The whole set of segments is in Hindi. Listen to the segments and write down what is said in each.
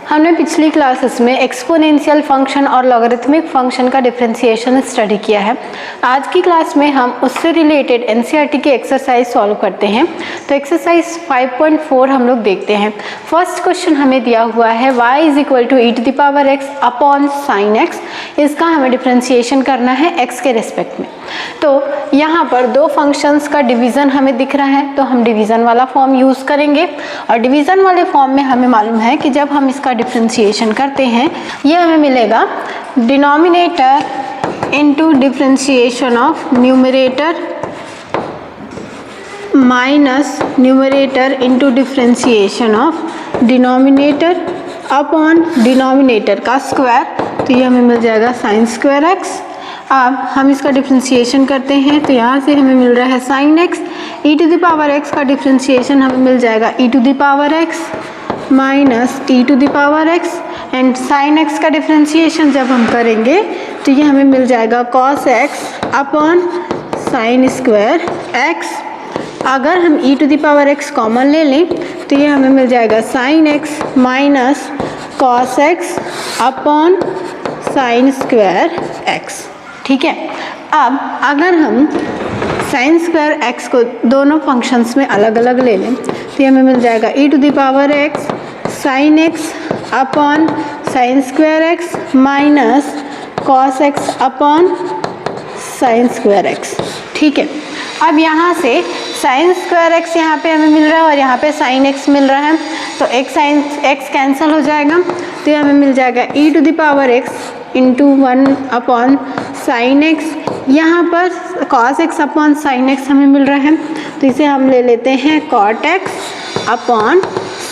हमने पिछली क्लासेस में एक्सपोनेंशियल फंक्शन और लॉगरिथमिक फंक्शन का डिफरेंशिएशन स्टडी किया है। आज की क्लास में हम उससे रिलेटेड एनसीईआरटी की एक्सरसाइज सॉल्व करते हैं। तो एक्सरसाइज 5.4 हम लोग देखते हैं। फर्स्ट क्वेश्चन हमें दिया हुआ है y is equal to e to the power x upon sine x। इसका हमें डिफरेंशिएशन करना है x के रिस्पेक्ट में। तो यहाँ पर दो फंक्शंस का डिवीज़न हमें दिख रहा है, तो हम डिवीज़न वाला फॉर्म यूज़ करेंगे। और डिवीज़न वाले फॉर्म में हमें मालूम है कि जब हम इसका डिफरेंशिएशन करते हैं ये हमें मिलेगा denominator into differentiation of numerator minus numerator into differentiation of denominator upon denominator का स्क्वायर। तो ये हमें मिल जाएगा साइन स्क्वायर एक्स। अब हम इसका डिफरेंशिएशन करते हैं तो यहाँ से हमें मिल रहा है sine x. E to the power x का डिफरेंशिएशन हमें मिल जाएगा e to the power x minus t to the power x. And sine x का डिफरेंशिएशन जब हम करेंगे तो ये हमें मिल जाएगा cos x upon sine square x. अगर हम e to the power x common ले लें तो ये हमें मिल जाएगा sine x minus cos x upon sine square x. ठीक है। अब अगर हम साइन स्क्वायर एक्स को दोनों फंक्शंस में अलग अलग ले लें तो ये हमें मिल जाएगा e to the power x sine x upon sine square x minus cos x upon sine square x. ठीक है। अब यहाँ से साइन स्क्वायर एक्स यहाँ पे हमें मिल रहा है और यहाँ पे साइन एक्स मिल रहा है, तो एक साइन एक्स कैंसिल हो जाएगा। तो ये हमें मिल जाएगा e to the power x into 1 upon sine x. यहाँ पर cos x upon sine x हमें मिल रहा है, तो इसे हम ले लेते हैं cot x upon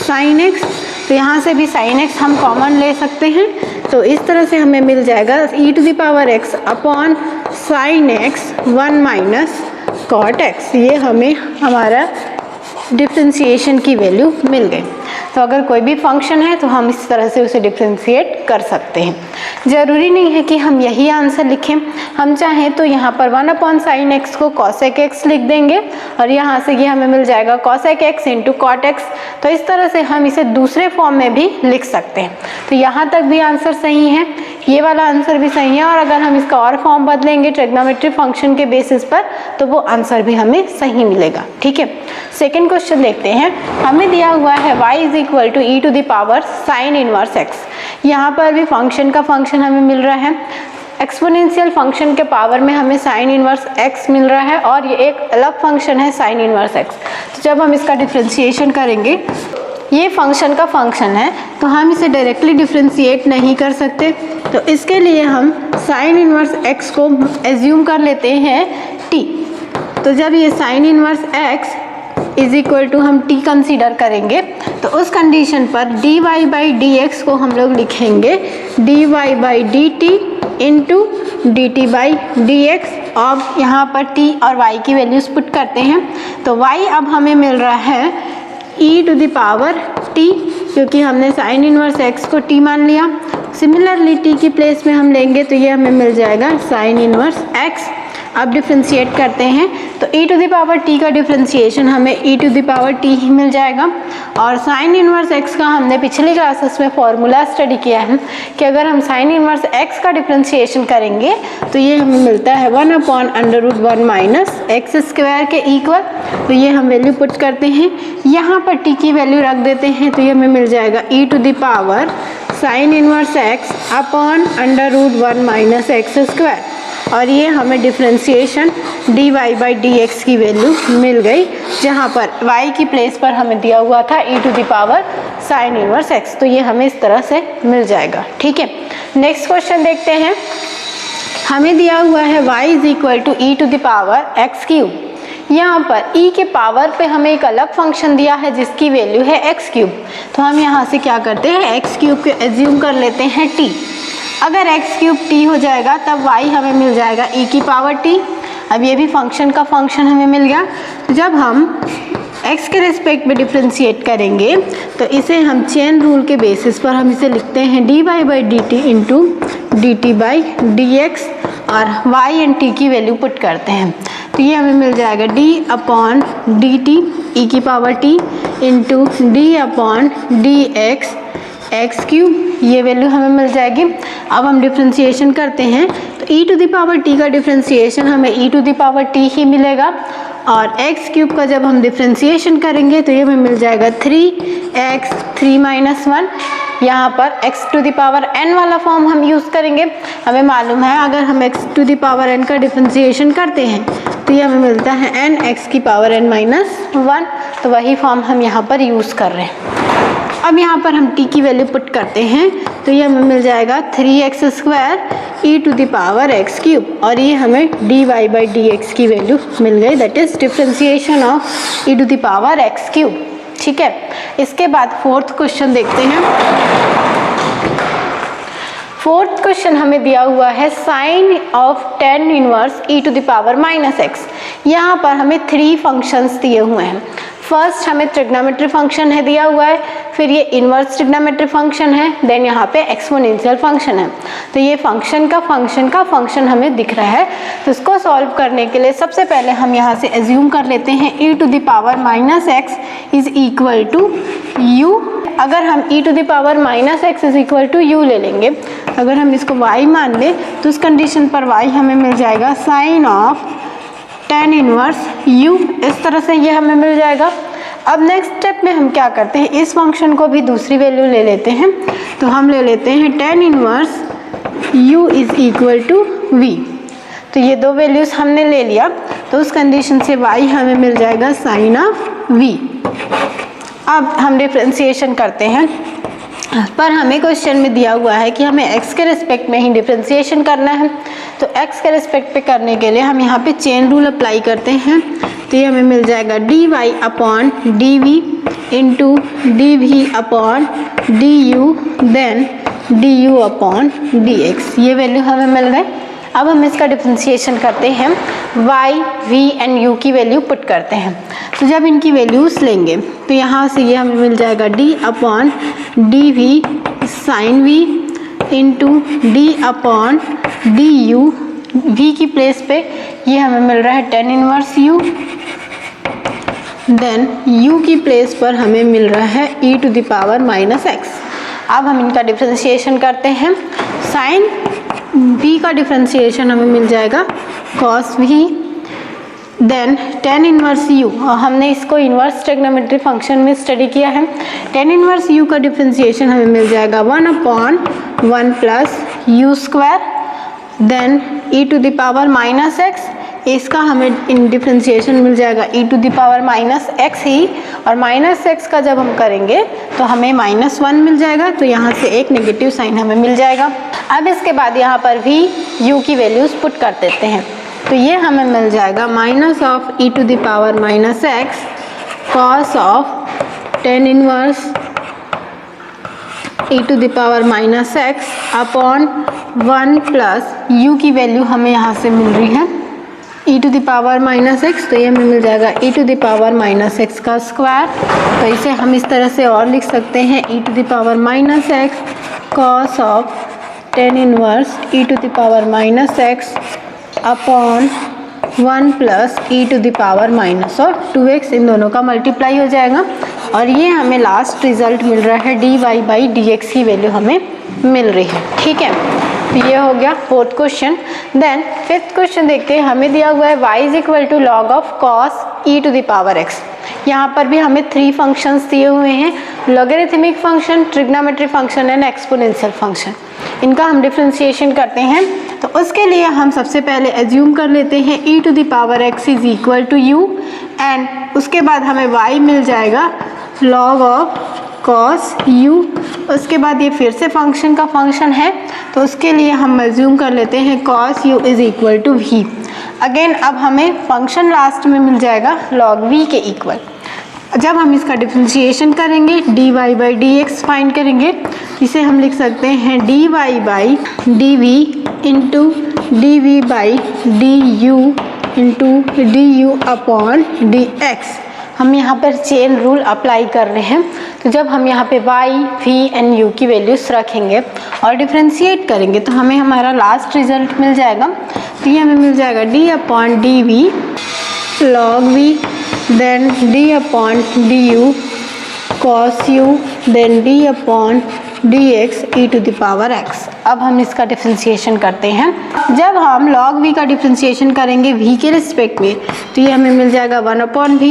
sine x. तो यहाँ से भी साइन एक्स हम कॉमन ले सकते हैं, तो इस तरह से हमें मिल जाएगा e to the power x upon sine x 1 minus cot x. ये हमें हमारा डिफरेंशिएशन की वैल्यू मिल गई। तो अगर कोई भी फंक्शन है तो हम इस तरह से उसे डिफरेंशिएट कर सकते हैं। ज़रूरी नहीं है कि हम यही आंसर लिखें, हम चाहें तो यहाँ पर 1 अपॉन साइन एक्स को कॉसेक एक्स लिख देंगे और यहाँ से ये हमें मिल जाएगा cosec x into cot x. तो इस तरह से हम इसे दूसरे फॉर्म में भी लिख सकते हैं। तो यहाँ तक भी आंसर सही है, ये वाला आंसर भी सही है। और अगर हम इसका और फॉर्म बदलेंगे ट्रिग्नोमेट्री फंक्शन के बेसिस पर तो वो आंसर भी हमें सही मिलेगा। ठीक है। सेकेंड क्वेश्चन देखते हैं। हमें दिया हुआ है y is equal to e to the power sine inverse x. यहाँ पर भी फंक्शन का फंक्शन हमें मिल रहा है। एक्सपोनेंशियल फंक्शन के पावर में हमें साइन इनवर्स एक्स मिल रहा है और ये एक अलग फंक्शन है साइन इनवर्स एक्स। तो जब हम इसका डिफरेंशिएशन करेंगे, ये फंक्शन का फंक्शन है तो हम इसे डायरेक्टली डिफरेंशिएट नहीं कर सकते, तो इसके लिए हम साइन इनवर्स एक्स को एज्यूम कर लेते हैं t। तो जब ये sine inverse x is equal to हम t कंसीडर करेंगे तो उस कंडीशन पर dy बाई डी एक्स को हम लोग लिखेंगे dy by d t into d t by d x. अब यहाँ पर t और y की वैल्यूज पुट करते हैं तो y अब हमें मिल रहा है e to the power t, क्योंकि हमने साइन इनवर्स x को t मान लिया। सिमिलरली t की प्लेस में हम लेंगे तो ये हमें मिल जाएगा साइन इनवर्स x। अब डिफरेंशिएट करते हैं तो e to the power t का डिफरेंशिएशन हमें e to the power t ही मिल जाएगा। और साइन इनवर्स x का हमने पिछली क्लासेस में फॉर्मूला स्टडी किया है कि अगर हम साइन इनवर्स x का डिफरेंशिएशन करेंगे तो ये हमें मिलता है 1 upon under root 1 minus x square के इक्वल। तो ये हम वैल्यू पुट करते हैं, यहाँ पर t की वैल्यू रख देते हैं तो ये हमें मिल जाएगा e to the power sine inverse x upon under root 1 minus x square. और ये हमें differentiation dy by d x की वैल्यू मिल गई, जहाँ पर y की प्लेस पर हमें दिया हुआ था e to the power sine inverse x। तो ये हमें इस तरह से मिल जाएगा। ठीक है। नेक्स्ट क्वेश्चन देखते हैं। हमें दिया हुआ है y is equal to e to the power x cube. यहाँ पर e के पावर पे हमें एक अलग फंक्शन दिया है जिसकी वैल्यू है एक्स क्यूब। तो हम यहाँ से क्या करते हैं, एक्स क्यूब को एज्यूम कर लेते हैं t। अगर एक्स क्यूब t हो जाएगा तब y हमें मिल जाएगा e की पावर t। अब ये भी फंक्शन का फंक्शन हमें मिल गया। जब हम x के रिस्पेक्ट में डिफरेंशिएट करेंगे तो इसे हम चेन रूल के बेसिस पर हम इसे लिखते हैं dy by d t into d t by d x और y एंड t की वैल्यू पुट करते हैं तो ये हमें मिल जाएगा d upon d t e की power t into d upon d x x cube, ये वैल्यू हमें मिल जाएगी। अब हम डिफ्रेंशिएशन करते हैं तो e to the power t का डिफ्रेंशिएशन हमें e to the power t ही मिलेगा, और एक्स क्यूब का जब हम डिफ्रेंशिएशन करेंगे तो ये हमें मिल जाएगा 3x 3 - 1। यहाँ पर x to the power n वाला फॉर्म हम यूज़ करेंगे। हमें मालूम है अगर हम x to the power n का डिफ्रेंशिएशन करते हैं तो ये हमें मिलता है n x की पावर n - 1, तो वही फॉर्म हम यहाँ पर यूज़ कर रहे हैं। अब यहाँ पर हम t की वैल्यू पुट करते हैं तो ये हमें मिल जाएगा 3x² e to the power x cube, और ये हमें dy/dx की वैल्यू मिल गई, that is differentiation of e to the power x cube. ठीक है, इसके बाद फोर्थ क्वेश्चन देखते हैं। फोर्थ क्वेश्चन हमें दिया हुआ है sine of tan inverse e to the power -x। यहाँ पर हमें 3 फंक्शंस दिए हुए हैं। फर्स्ट हमें ट्रिग्नोमेट्री फंक्शन है दिया हुआ है, फिर ये इनवर्स ट्रिग्नोमेट्री फंक्शन है, देन यहाँ पे एक्सपोनेंशियल फंक्शन है। तो ये फंक्शन का फंक्शन हमें दिख रहा है। तो इसको सॉल्व करने के लिए सबसे पहले हम यहाँ से एज्यूम कर लेते हैं e to the power -x is equal to u। अगर हम e to the power -x is equal to u ले लेंगे, अगर हम इसको y मान लें तो उस कंडीशन पर y हमें मिल जाएगा sine of tan inverse u। इस तरह से ये हमें मिल जाएगा। अब नेक्स्ट स्टेप में हम क्या करते हैं, इस फंक्शन को भी दूसरी वैल्यू ले लेते हैं। तो हम ले लेते हैं tan inverse u is equal to v। तो ये दो वैल्यूज हमने ले लिया, तो उस कंडीशन से y हमें मिल जाएगा साइन ऑफ v। अब हम डिफ्रेंशिएशन करते हैं, पर हमें क्वेश्चन में दिया हुआ है कि हमें x के रिस्पेक्ट में ही डिफ्रेंशिएशन करना है। तो x के रिस्पेक्ट पे करने के लिए हम यहाँ पे चेन रूल अप्लाई करते हैं। तो ये हमें मिल जाएगा dy/dv into dv/du then du/dx, ये वैल्यू हमें मिल गए। अब हम इसका डिफ्रेंशिएशन करते हैं, y, v एंड u की वैल्यू पुट करते हैं। तो जब इनकी वैल्यूज़ लेंगे तो यहाँ से ये हमें मिल जाएगा d/dv sine v into d/du, v की प्लेस पे ये हमें मिल रहा है tan inverse u, then u की प्लेस पर हमें मिल रहा है e to the power -x। अब हम इनका डिफ्रेंशिएशन करते हैं। साइन v का डिफ्रेंशिएशन हमें मिल जाएगा cos v, then tan inverse u, और हमने इसको इनवर्स ट्रिग्नोमेट्री फंक्शन में स्टडी किया है। tan इनवर्स u का डिफ्रेंशिएशन हमें मिल जाएगा 1/1 plus u², then e to the power -x, इसका हमें इन डिफ्रेंशिएशन मिल जाएगा e to the power -x ही, और -x का जब हम करेंगे तो हमें -1 मिल जाएगा, तो यहाँ से एक नेगेटिव साइन हमें मिल जाएगा। अब इसके बाद यहाँ पर v u की वैल्यूज़ पुट कर देते हैं, तो ये हमें मिल जाएगा minus of e to the power -x cos of tan inverse e to the power -x upon 1 plus u की वैल्यू हमें यहाँ से मिल रही है e to the power -x, तो ये हमें मिल जाएगा e to the power -x का स्क्वायर। तो इसे हम इस तरह से और लिख सकते हैं e to the power -x cos of tan inverse e to the power -x upon 1 plus e to the power minus और 2x, इन दोनों का मल्टीप्लाई हो जाएगा, और ये हमें लास्ट रिजल्ट मिल रहा है dy/dx की वैल्यू हमें मिल रही है। ठीक है, तो ये हो गया fourth question. Then fifth question देखते हैं। हमें दिया हुआ है y is equal to log of cos e to the power x। यहाँ पर भी हमें 3 फंक्शंस दिए हुए हैं, logarithmic function, trigonometry function and exponential function. इनका हम डिफ्रेंशिएशन करते हैं, तो उसके लिए हम सबसे पहले एज्यूम कर लेते हैं e to the power x is equal to u, and उसके बाद हमें y मिल जाएगा लॉग ऑफ कॉस u। उसके बाद ये फिर से फंक्शन का फंक्शन है, तो उसके लिए हम एज्यूम कर लेते हैं cos u is equal to v। Again अब हमें फंक्शन लास्ट में मिल जाएगा लॉग v के इक्वल। जब हम इसका डिफ्रेंशिएशन करेंगे dy/dx फाइंड करेंगे, इसे हम लिख सकते हैं dy/dv into dv/du into du/dx। हम यहाँ पर चेन रूल अप्लाई कर रहे हैं, तो जब हम यहाँ पे y, v एंड u की वैल्यूज रखेंगे और डिफ्रेंशिएट करेंगे तो हमें हमारा लास्ट रिजल्ट मिल जाएगा। तो ये हमें मिल जाएगा d/dv log v then d/du cos u then d upon d x e to the power x. अब हम इसका डिफ्रेंशिएशन करते हैं। जब हम log v का डिफ्रेंशिएशन करेंगे v के रिस्पेक्ट में तो ये हमें मिल जाएगा 1 अपॉन v।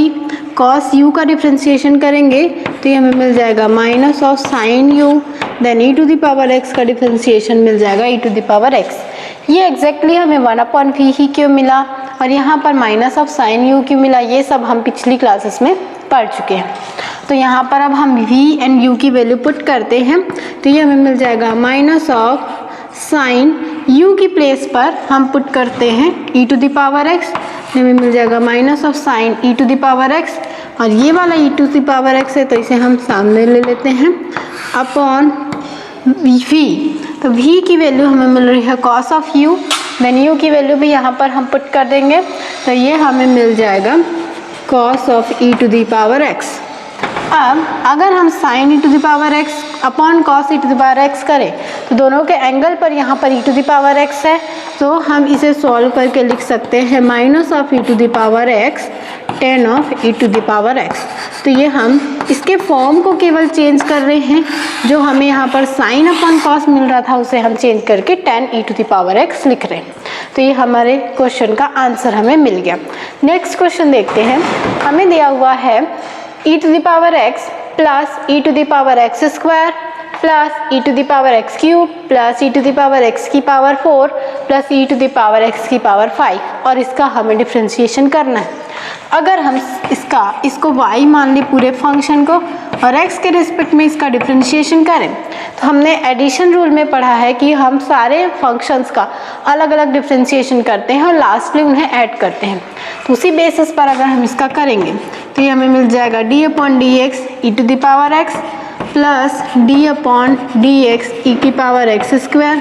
cos u का डिफ्रेंशिएशन करेंगे तो ये हमें मिल जाएगा minus of sine u। Then e to the power x का डिफ्रेंशिएशन मिल जाएगा e to the power x. ये एग्जैक्टली हमें 1 अपॉन v ही क्यों मिला और यहाँ पर माइनस ऑफ साइन u क्यों मिला, ये सब हम पिछली क्लासेस में पढ़ चुके हैं। तो यहाँ पर अब हम v एंड u की वैल्यू पुट करते हैं तो ये हमें मिल जाएगा माइनस ऑफ साइन u की प्लेस पर हम पुट करते हैं e to the power x, हमें मिल जाएगा minus of sine e to the power x। और ये वाला e to the power x है तो इसे हम सामने ले लेते हैं अपॉन v। तो v की वैल्यू हमें मिल रही है cos of u, then u की वैल्यू भी यहाँ पर हम पुट कर देंगे तो ये हमें मिल जाएगा cos of e to the power x। अब अगर हम sin e to the power x upon cos e to the power x करें तो दोनों के एंगल पर यहाँ पर e to the power x है तो हम इसे सॉल्व करके लिख सकते हैं minus of e to the power x tan of e to the power x। तो ये हम इसके फॉर्म को केवल चेंज कर रहे हैं, जो हमें यहाँ पर sin अपॉन cos मिल रहा था उसे हम चेंज करके tan e to the power x लिख रहे हैं। तो ये हमारे क्वेश्चन का आंसर हमें मिल गया। नेक्स्ट क्वेश्चन देखते हैं। हमें दिया हुआ है e to the power x plus e to the power x square plus e to the power x cube plus e to the power x की power 4 plus e to the power x की पावर 5 और इसका हमें डिफ्रेंशिएशन करना है। अगर हम इसको y मान लें पूरे फंक्शन को और x के रिस्पेक्ट में इसका डिफ्रेंशिएशन करें तो हमने एडिशन रूल में पढ़ा है कि हम सारे फंक्शंस का अलग अलग डिफ्रेंशिएशन करते हैं और लास्टली उन्हें ऐड करते हैं। तो उसी बेसिस पर अगर हम इसका करेंगे तो ये हमें मिल जाएगा d upon d x e to the power x plus d upon d x e की power x square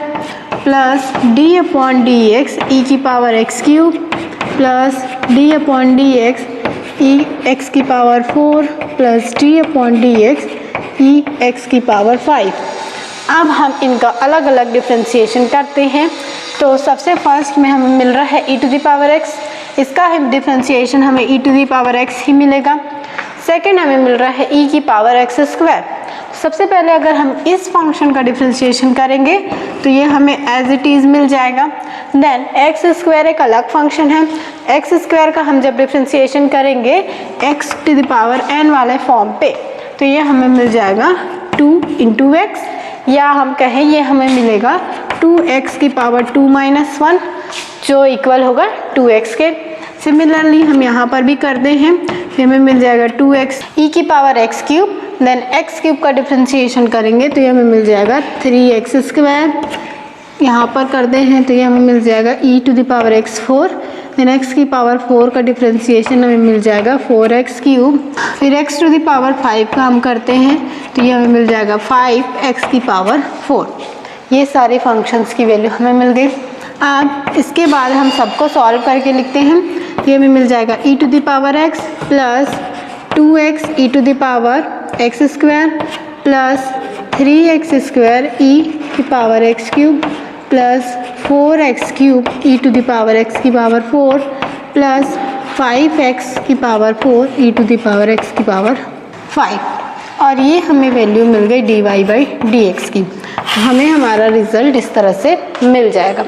plus d upon d x e की power x cube plus d upon d x e x की power 4 plus d upon d x e x की पावर 5। अब हम इनका अलग अलग डिफ्रेंशिएशन करते हैं। तो सबसे फर्स्ट में हमें मिल रहा है e to the power x, इसका डिफ्रेंशिएशन हमें e to the power x ही मिलेगा। सेकंड हमें मिल रहा है e की पावर x स्क्वायर। सबसे पहले अगर हम इस फंक्शन का डिफ्रेंशिएशन करेंगे तो ये हमें एज इट इज़ मिल जाएगा। देन एक्स स्क्वायर एक अलग फंक्शन है, एक्स स्क्वायर का हम जब डिफ्रेंशिएशन करेंगे x to the power n वाले फॉर्म पे तो ये हमें मिल जाएगा 2 इंटू एक्स, या हम कहें ये हमें मिलेगा 2x की पावर 2 माइनस 1 जो इक्वल होगा 2x के। सिमिलरली हम यहाँ पर भी करते हैं, हमें मिल जाएगा 2x e की power x cube, then x cube का डिफ्रेंशिएशन करेंगे तो ये हमें मिल जाएगा 3x स्क्वायर। यहाँ पर करते हैं तो ये हमें मिल जाएगा e to the power x 4, then x की पावर 4 का डिफ्रेंशिएशन हमें मिल जाएगा 4x क्यूब। फिर x टू द पावर 5 का हम करते हैं तो ये हमें मिल जाएगा 5x की पावर 4। ये सारे फंक्शंस की वैल्यू हमें मिल गई। अब इसके बाद हम सबको सॉल्व करके लिखते हैं। ये हमें मिल जाएगा e to the power x plus 2x e to the power x square plus 3x square e की power x cube plus 4x cube e to the power x की पावर 4 प्लस 5x की power 4 e to the power x की पावर 5। और ये हमें वैल्यू मिल गई dy बाई डी एक्स की। हमें हमारा रिजल्ट इस तरह से मिल जाएगा।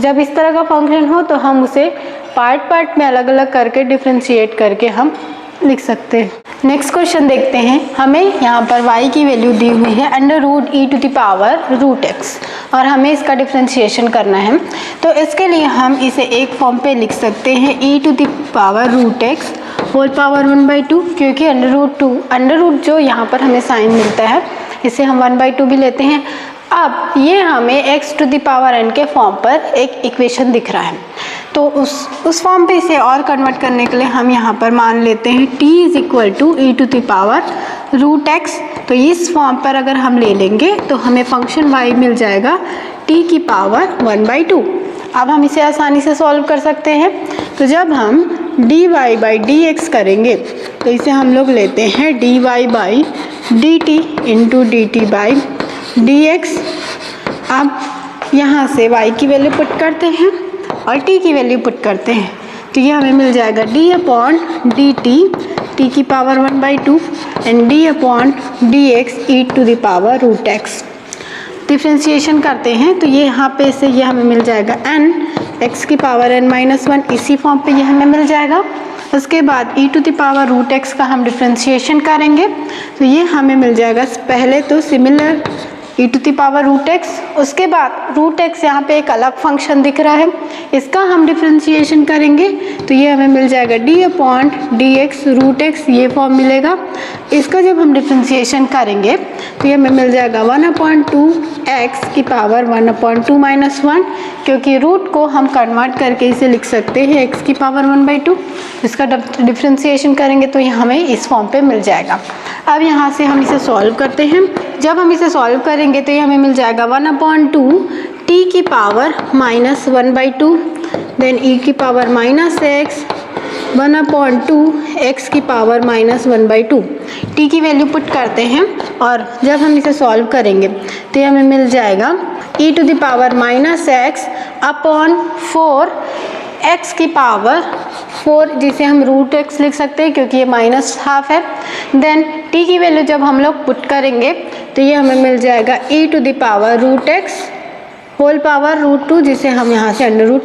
जब इस तरह का फंक्शन हो तो हम उसे पार्ट में अलग अलग करके डिफ्रेंशिएट करके हम लिख सकते हैं। नेक्स्ट क्वेश्चन देखते हैं। हमें यहाँ पर y की वैल्यू दी हुई है under root e to the power root x और हमें इसका डिफ्रेंशिएशन करना है। तो इसके लिए हम इसे एक फॉर्म पे लिख सकते हैं e to the power root x whole power 1/2, क्योंकि अंडर रूट जो यहाँ पर हमें साइन मिलता है इसे हम 1/2 भी लेते हैं। अब ये हमें x to the power n के फॉर्म पर एक इक्वेशन दिख रहा है, तो उस फॉर्म पे इसे और कन्वर्ट करने के लिए हम यहाँ पर मान लेते हैं t is equal to e to the power root x. तो इस फॉर्म पर अगर हम ले लेंगे तो हमें फंक्शन y मिल जाएगा t की पावर 1/2। अब हम इसे आसानी से सॉल्व कर सकते हैं। तो जब हम dy बाई डी एक्स करेंगे तो इसे हम लोग लेते हैं dy by d t into d t by d x. अब यहाँ से y की वैल्यू पुट करते हैं और t की वैल्यू पुट करते हैं तो ये हमें मिल जाएगा d upon d t t की power 1/2 and d upon d x e to the power root x. Differentiation करते हैं तो ये यहाँ पे से ये हमें मिल जाएगा n x की पावर n-1, इसी फॉर्म पे ये हमें मिल जाएगा। उसके बाद e to the power root x का हम डिफ्रेंशिएशन करेंगे तो ये हमें मिल जाएगा पहले तो similar e to the power root x, उसके बाद रूट एक्स यहाँ पे एक अलग फंक्शन दिख रहा है, इसका हम डिफ्रेंशिएशन करेंगे तो ये हमें मिल जाएगा d upon d x root x, ये फॉर्म मिलेगा। इसका जब हम डिफ्रेंशिएशन करेंगे तो ये हमें मिल जाएगा 1/2 एक्स की पावर 1/2 - 1, क्योंकि रूट को हम कन्वर्ट करके इसे लिख सकते हैं x की पावर 1/2। इसका डिफ्रेंशिएशन करेंगे तो ये हमें इस फॉर्म पे मिल जाएगा। अब यहाँ से हम इसे सॉल्व करते हैं। जब हम इसे सॉल्व करेंगे तो ये हमें मिल जाएगा 1/2 t की पावर -1/2, देन e की पावर -x 1/2 x की पावर -1/2। t की वैल्यू पुट करते हैं और जब हम इसे सॉल्व करेंगे तो ये हमें मिल जाएगा e to the power -x upon 4 x की पावर 4, जिसे हम रूट x लिख सकते हैं क्योंकि ये -½ है। देन t की वैल्यू जब हम लोग पुट करेंगे तो ये हमें मिल जाएगा e to the power root x whole power √2, जिसे हम यहाँ से अंडर रूट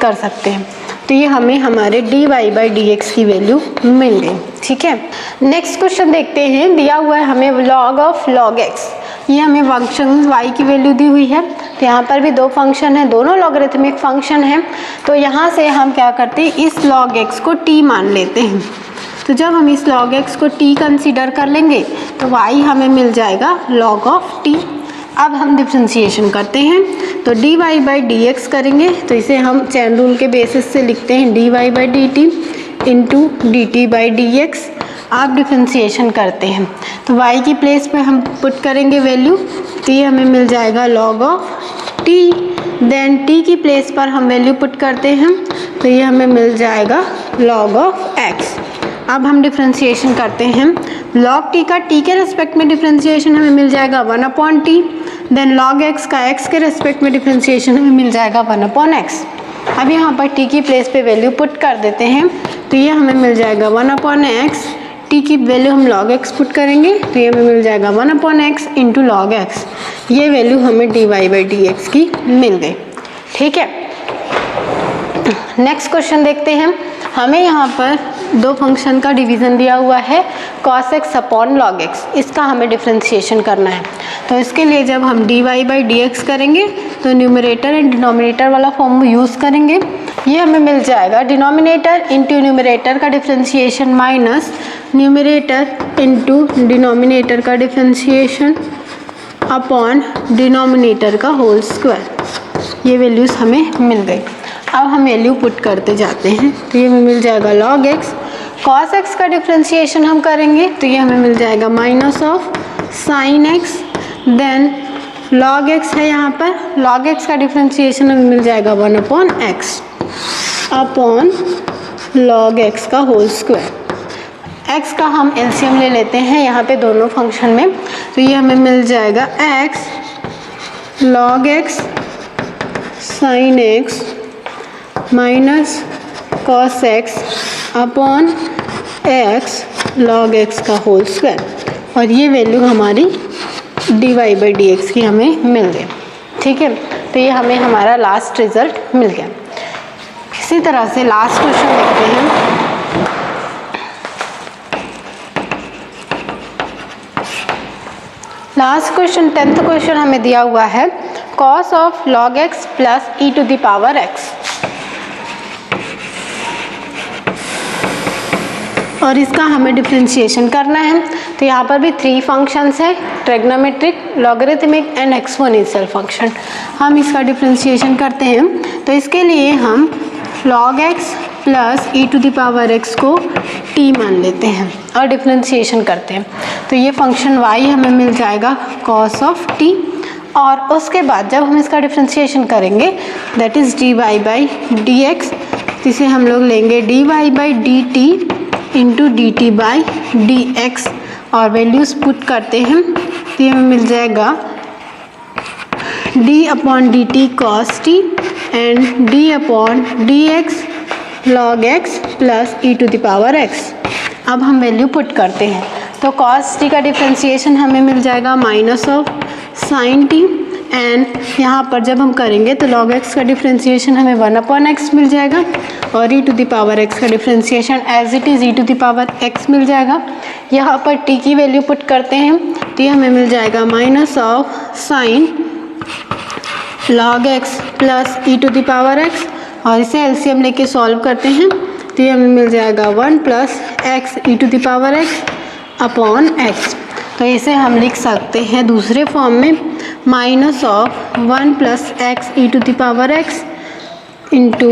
कर सकते हैं। तो ये हमें हमारे dy/dx की वैल्यू मिल गई। ठीक है, नेक्स्ट क्वेश्चन देखते हैं। दिया हुआ है हमें log ऑफ log x, ये हमें फंक्शन y की वैल्यू दी हुई है। तो यहाँ पर भी दो फंक्शन है, दोनों लॉगरिथमिक फंक्शन है। तो यहाँ से हम क्या करते हैं, इस log x को t मान लेते हैं। तो जब हम इस log x को t कंसीडर कर लेंगे तो y हमें मिल जाएगा log ऑफ t। अब हम डिफ्रेंशिएशन करते हैं तो dy/dx करेंगे तो इसे हम चेन रूल के बेसिस से लिखते हैं dy/dt इंटू dt/dx। आप डिफ्रेंशिएशन करते हैं तो y की प्लेस पे हम पुट करेंगे वैल्यू, तो ये हमें मिल जाएगा log of t। Then t की प्लेस पर हम वैल्यू पुट करते हैं तो ये हमें मिल जाएगा log ऑफ x। अब हम डिफ्रेंशिएशन करते हैं log t का t के रेस्पेक्ट में डिफ्रेंशिएशन हमें मिल जाएगा 1/t, देन log x का x के रेस्पेक्ट में डिफ्रेंशिएशन हमें मिल जाएगा 1/x। अब यहाँ पर t की प्लेस पे वैल्यू पुट कर देते हैं तो ये हमें मिल जाएगा 1/x। t की वैल्यू हम log x पुट करेंगे तो ये हमें मिल जाएगा 1/x इंटू log x। ये वैल्यू हमें dy/dx की मिल गई। ठीक है, नेक्स्ट क्वेश्चन देखते हैं। हमें यहाँ पर दो फंक्शन का डिवीज़न दिया हुआ है cos x upon log x, इसका हमें डिफ्रेंशिएशन करना है। तो इसके लिए जब हम dy/dx करेंगे तो न्यूमरेटर एंड डिनोमिनेटर वाला फॉर्म यूज़ करेंगे। ये हमें मिल जाएगा डिनोमिनेटर इंटू न्यूमरेटर का differentiation minus numerator into denominator का डिफ्रेंशिएशन अपॉन डिनोमिनेटर का होल स्क्वायर। ये वैल्यूज़ हमें मिल गई। अब हम वैल्यू पुट करते जाते हैं तो ये हमें मिल जाएगा log x। cos x का डिफ्रेंशिएशन हम करेंगे तो ये हमें मिल जाएगा minus of sin x। Then log x है यहाँ पर, log x का डिफ्रेंशिएशन हमें मिल जाएगा 1/x अपॉन log x का होल स्क्वायर। x का हम एलसीएम ले लेते हैं यहाँ पे दोनों फंक्शन में, तो ये हमें मिल जाएगा x log x sin x minus cos x upon x log x का होल स्क्वायर, और ये वैल्यू हमारी dy/dx की हमें मिल गई। ठीक है, तो ये हमें हमारा लास्ट रिजल्ट मिल गया। इसी तरह से लास्ट क्वेश्चन देखते हैं। लास्ट क्वेश्चन 10th क्वेश्चन हमें दिया हुआ है cos of log x plus e to the power x, और इसका हमें डिफ्रेंशिएशन करना है। तो यहाँ पर भी 3 फंक्शंस हैं, trigonometric, logarithmic and exponential function. हम इसका डिफ्रेंशिएशन करते हैं तो इसके लिए हम log x plus e to the power x को t मान लेते हैं और डिफ्रेंशिएशन करते हैं। तो ये फंक्शन y हमें मिल जाएगा cos ऑफ t, और उसके बाद जब हम इसका डिफ्रेंशिएशन करेंगे दैट इज़ dy/dx, जिसे हम लोग लेंगे dy/dt इंटू dt/dx, और वैल्यूज़ पुट करते हैं तो ये हमें मिल जाएगा d/dt cos t and d/dx log x plus e to the power x। अब हम वैल्यू पुट करते हैं, तो cos t का डिफ्रेंसिएशन हमें मिल जाएगा minus of sign t, and यहाँ पर जब हम करेंगे तो log x का डिफ्रेंसिएशन हमें 1/x मिल जाएगा, और e to the power x का differentiation as it is e to the power x मिल जाएगा। यहाँ पर t की वैल्यू पुट करते हैं तो ये हमें मिल जाएगा minus of sine log x plus e to the power x, और इसे एलसीएम लेके सॉल्व करते हैं तो ये हमें मिल जाएगा 1 plus x e to the power x upon x। तो इसे हम लिख सकते हैं दूसरे फॉर्म में minus of 1 plus x e to the power x into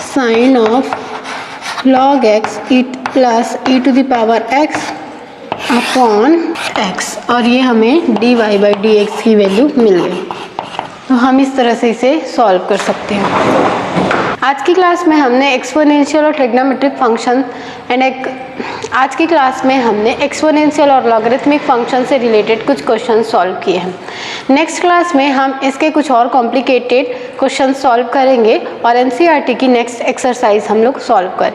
sine of log x e plus e to the power x upon x, और ये हमें dy बाई डी एक्स की वैल्यू मिल गई। तो हम इस तरह से इसे सॉल्व कर सकते हैं। आज की क्लास में हमने एक्सपोनेंशियल और ट्रिग्नोमेट्रिक फंक्शन आज की क्लास में हमने एक्सपोनेंशियल और लॉगरिथमिक फंक्शन से रिलेटेड कुछ क्वेश्चन सॉल्व किए हैं। नेक्स्ट क्लास में हम इसके कुछ और कॉम्प्लिकेटेड क्वेश्चन सॉल्व करेंगे और एनसीईआरटी की नेक्स्ट एक्सरसाइज हम लोग सॉल्व करेंगे।